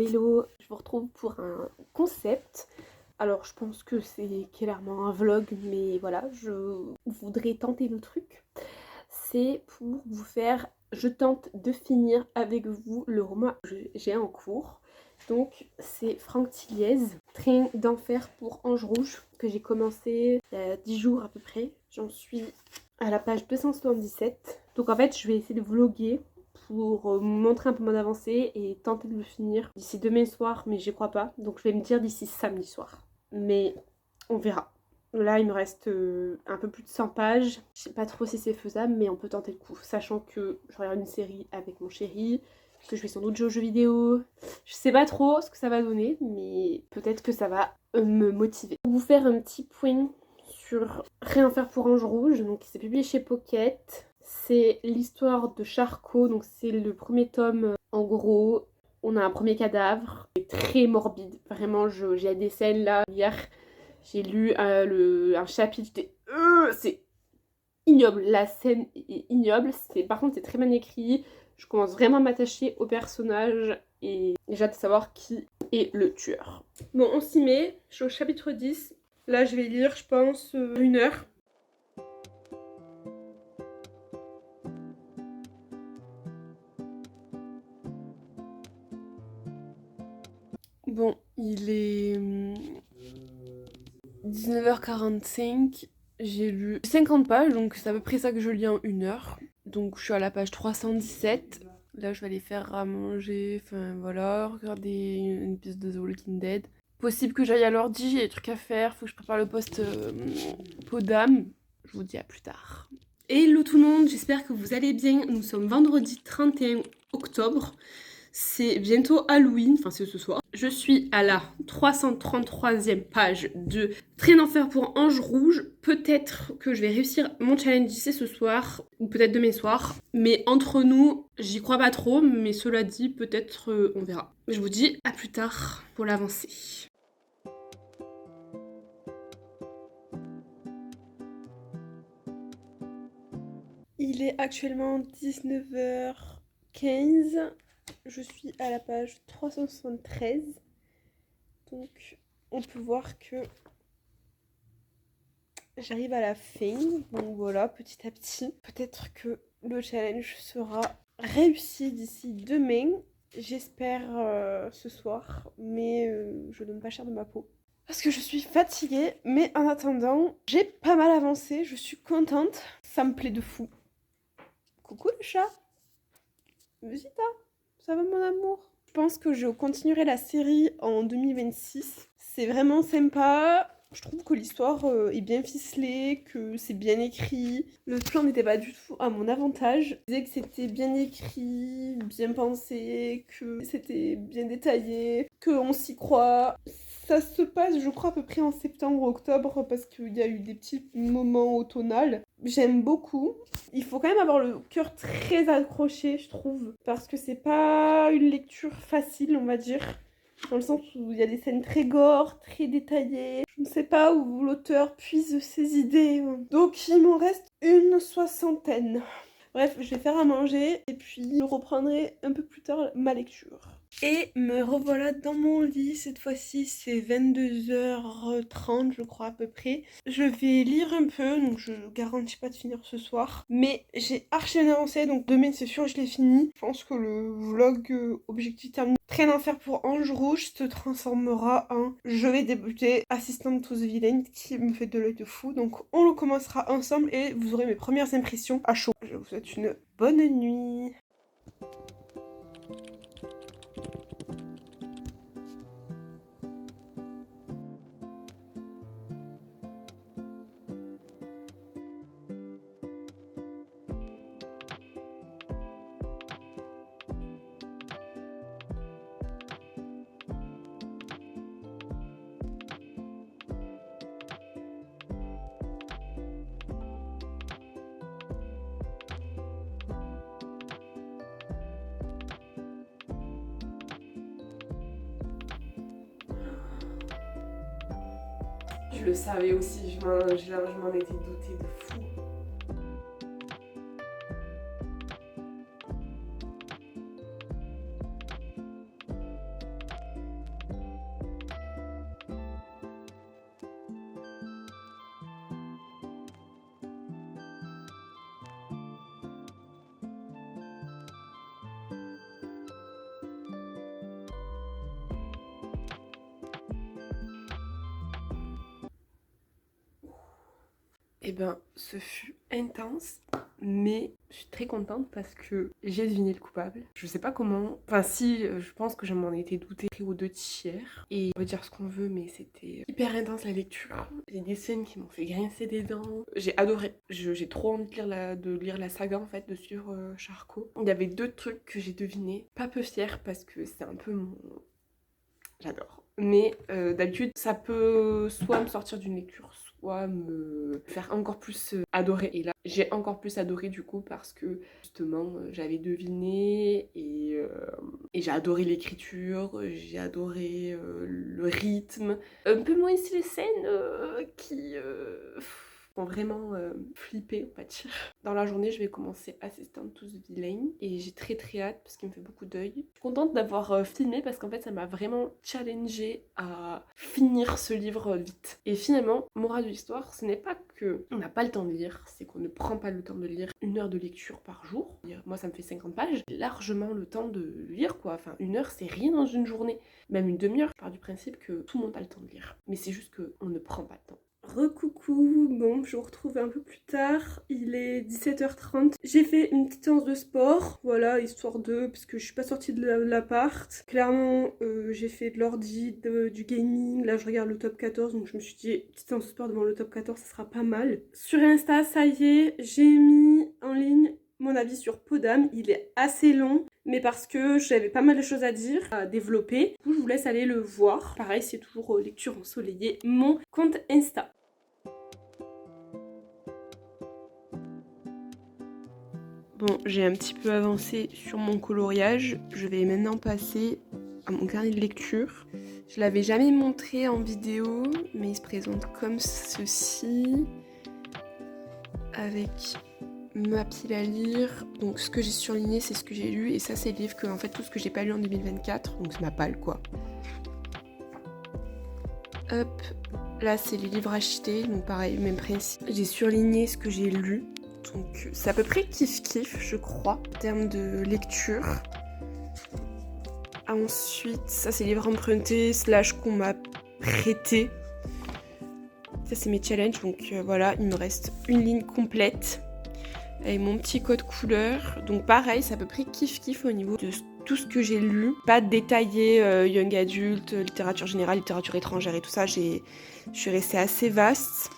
Hello, je vous retrouve pour un concept. Alors je pense que c'est clairement un vlog, mais voilà, je voudrais tenter le truc. C'est pour vous faire, je tente de finir avec vous le roman que j'ai en cours. Donc c'est Franck Tilliez, Train d'enfer pour Ange Rouge, que j'ai commencé il y a 10 jours à peu près. J'en suis à la page 277. Donc en fait je vais essayer de vlogger pour vous montrer un peu mon avancée et tenter de le finir d'ici demain soir, mais j'y crois pas. Donc je vais me dire d'ici samedi soir. Mais on verra. Là il me reste un peu plus de 100 pages. Je sais pas trop si c'est faisable, mais on peut tenter le coup. Sachant que je regarde une série avec mon chéri, que je vais sans doute jouer aux jeux vidéo. Je sais pas trop ce que ça va donner, mais peut-être que ça va me motiver. Pour vous faire un petit point sur Rien faire pour Ange Rouge, donc c'est publié chez Pocket. C'est l'histoire de Charcot, donc c'est le premier tome. En gros, on a un premier cadavre, c'est très morbide. Vraiment, j'ai des scènes là. Hier, j'ai lu un chapitre, c'est ignoble. La scène est ignoble. Par contre, c'est très bien écrit. Je commence vraiment à m'attacher au personnage et j'ai hâte de savoir qui est le tueur. Bon, on s'y met. Je suis au chapitre 10. Là, je vais lire, je pense, 1 heure. Bon, il est 19h45. J'ai lu 50 pages, donc c'est à peu près ça que je lis en 1 heure. Donc je suis à la page 317. Là, je vais aller faire à manger, enfin voilà, regarder une pièce de The Walking Dead. Possible que j'aille à l'ordi, j'ai des trucs à faire, faut que je prépare le post peau d'âme. Je vous dis à plus tard. Hello tout le monde, j'espère que vous allez bien. Nous sommes vendredi 31 octobre. C'est bientôt Halloween, enfin c'est ce soir. Je suis à la 333e page de Train d'enfer pour Ange Rouge. Peut-être que je vais réussir mon challenge d'ici ce soir, ou peut-être demain soir. Mais entre nous, j'y crois pas trop, mais cela dit, peut-être on verra. Je vous dis à plus tard pour l'avancée. Il est actuellement 19h15. Je suis à la page 373. Donc on peut voir que j'arrive à la fin. Donc voilà, petit à petit. Peut-être que le challenge sera réussi d'ici demain. J'espère ce soir. Mais je donne pas cher de ma peau. Parce que je suis fatiguée. Mais en attendant, j'ai pas mal avancé. Je suis contente. Ça me plaît de fou. Coucou le chat. Visita. Ça va mon amour? Je pense que je continuerai la série en 2026. C'est vraiment sympa. Je trouve que l'histoire est bien ficelée, que c'est bien écrit. Le plan n'était pas du tout à mon avantage. Je disais que c'était bien écrit, bien pensé, que c'était bien détaillé, qu'on s'y croit. Ça se passe, je crois, à peu près en septembre-octobre parce qu'il y a eu des petits moments automnales. J'aime beaucoup. Il faut quand même avoir le cœur très accroché, je trouve, parce que c'est pas une lecture facile, on va dire, dans le sens où il y a des scènes très gore, très détaillées. Je ne sais pas où l'auteur puise ses idées. Donc il m'en reste une 60aine. Bref, je vais faire à manger et puis je reprendrai un peu plus tard ma lecture. Et me revoilà dans mon lit, cette fois-ci c'est 22h30 je crois à peu près. Je vais lire un peu, donc je garantis pas de finir ce soir. Mais j'ai archi avancé, donc demain c'est sûr je l'ai fini. Je pense que le vlog objectif terminé Train d'enfer pour Ange Rouge se transformera en je vais débuter Assistant to the Villain qui me fait de l'œil de fou. Donc on le commencera ensemble et vous aurez mes premières impressions à chaud. Je vous souhaite une bonne nuit. Je le savais aussi, je m'en étais douté de fou. Eh ben, ce fut intense, mais je suis très contente parce que j'ai deviné le coupable. Je sais pas comment. Enfin, si, je pense que je m'en étais doutée aux 2 tiers. Et on peut dire ce qu'on veut, mais c'était hyper intense la lecture. J'ai des scènes qui m'ont fait grincer des dents. J'ai adoré. J'ai trop envie de lire la saga en fait, de suivre Charcot. Il y avait 2 trucs que j'ai devinés. Pas peu fière parce que c'est un peu mon. J'adore. Mais d'habitude, ça peut soit me sortir d'une lecture, soit me faire encore plus adorer. Et là, j'ai encore plus adoré du coup parce que justement, j'avais deviné et j'ai adoré l'écriture, j'ai adoré le rythme. Un peu moins ici les scènes qui font vraiment flipper, on va dire. Dans la journée, je vais commencer Assistant to the Villain et j'ai très très hâte parce qu'il me fait beaucoup d'œil. Je suis contente d'avoir filmé parce qu'en fait, ça m'a vraiment challengée à finir ce livre vite. Et finalement, morale de l'histoire, ce n'est pas que on n'a pas le temps de lire, c'est qu'on ne prend pas le temps de lire 1 heure de lecture par jour. Moi, ça me fait 50 pages, j'ai largement le temps de lire quoi. Enfin, 1 heure, c'est rien dans une journée, même une demi-heure. Je pars du principe que tout le monde a le temps de lire, mais c'est juste qu'on ne prend pas le temps. Recoucou, bon, je vous retrouve un peu plus tard, il est 17h30. J'ai fait une petite séance de sport, voilà, histoire de, parce que je suis pas sortie de l'appart. Clairement, j'ai fait de l'ordi, du gaming, là je regarde le top 14, donc je me suis dit, petite séance de sport devant le top 14, ça sera pas mal. Sur Insta, ça y est, j'ai mis en ligne mon avis sur Podam, il est assez long, mais parce que j'avais pas mal de choses à dire, à développer. Du coup, je vous laisse aller le voir. Pareil, c'est toujours lecture ensoleillée, mon compte Insta. Bon, j'ai un petit peu avancé sur mon coloriage. Je vais maintenant passer à mon carnet de lecture. Je l'avais jamais montré en vidéo, mais il se présente comme ceci. Avec ma pile à lire. Donc ce que j'ai surligné, c'est ce que j'ai lu. Et ça, c'est le livre que, en fait, tout ce que j'ai pas lu en 2024. Donc c'est ma palle, quoi. Hop. Là, c'est les livres achetés. Donc pareil, même principe. J'ai surligné ce que j'ai lu. Donc c'est à peu près kiff-kiff, je crois, en termes de lecture. Ensuite, ça c'est livres empruntés / qu'on m'a prêté. Ça c'est mes challenges, donc voilà, il me reste une ligne complète avec mon petit code couleur. Donc pareil, c'est à peu près kiff-kiff au niveau de tout ce que j'ai lu. Pas détaillé, young adulte, littérature générale, littérature étrangère et tout ça. Je suis restée assez vaste.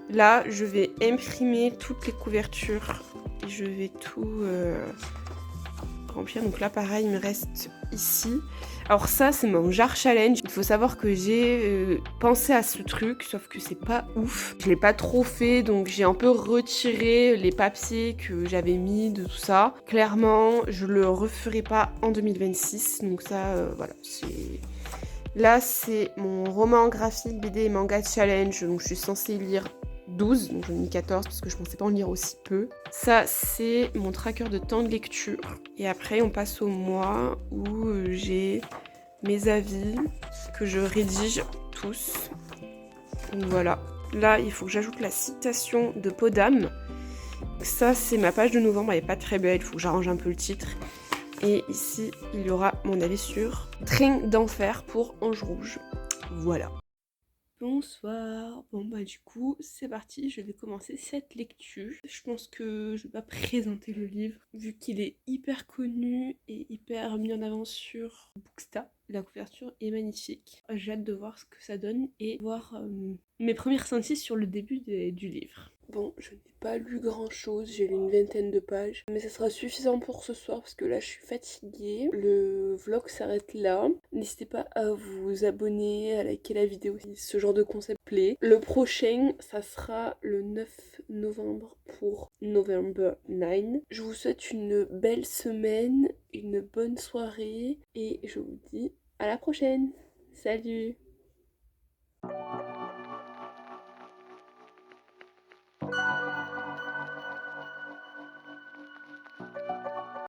Là, je vais imprimer toutes les couvertures et je vais tout remplir. Donc là, pareil, il me reste ici. Alors ça, c'est mon jar challenge. Il faut savoir que j'ai pensé à ce truc, sauf que c'est pas ouf. Je l'ai pas trop fait, donc j'ai un peu retiré les papiers que j'avais mis de tout ça. Clairement, je le referai pas en 2026. Donc ça, voilà, Là, c'est mon roman graphique BD et manga challenge. Donc je suis censée lire 12, donc j'en ai mis 14 parce que je pensais pas en lire aussi peu. Ça, c'est mon tracker de temps de lecture. Et après, on passe au mois où j'ai mes avis que je rédige tous. Donc voilà. Là, il faut que j'ajoute la citation de Podam. Ça, c'est ma page de novembre, elle est pas très belle, il faut que j'arrange un peu le titre. Et ici, il y aura mon avis sur Train d'enfer pour Ange Rouge. Voilà. Bonsoir. Bon bah du coup c'est parti, je vais commencer cette lecture. Je pense que je vais pas présenter le livre vu qu'il est hyper connu et hyper mis en avant sur Booksta. La couverture est magnifique. J'ai hâte de voir ce que ça donne et voir mes premiers ressentis sur le début du livre. Bon, je n'ai pas lu grand chose, j'ai lu une vingtaine de pages, mais ça sera suffisant pour ce soir parce que là je suis fatiguée. Le vlog s'arrête là. N'hésitez pas à vous abonner, à liker la vidéo si ce genre de concept plaît. Le prochain, ça sera le 9 novembre pour November 9. Je vous souhaite une belle semaine, une bonne soirée et je vous dis à la prochaine. Salut!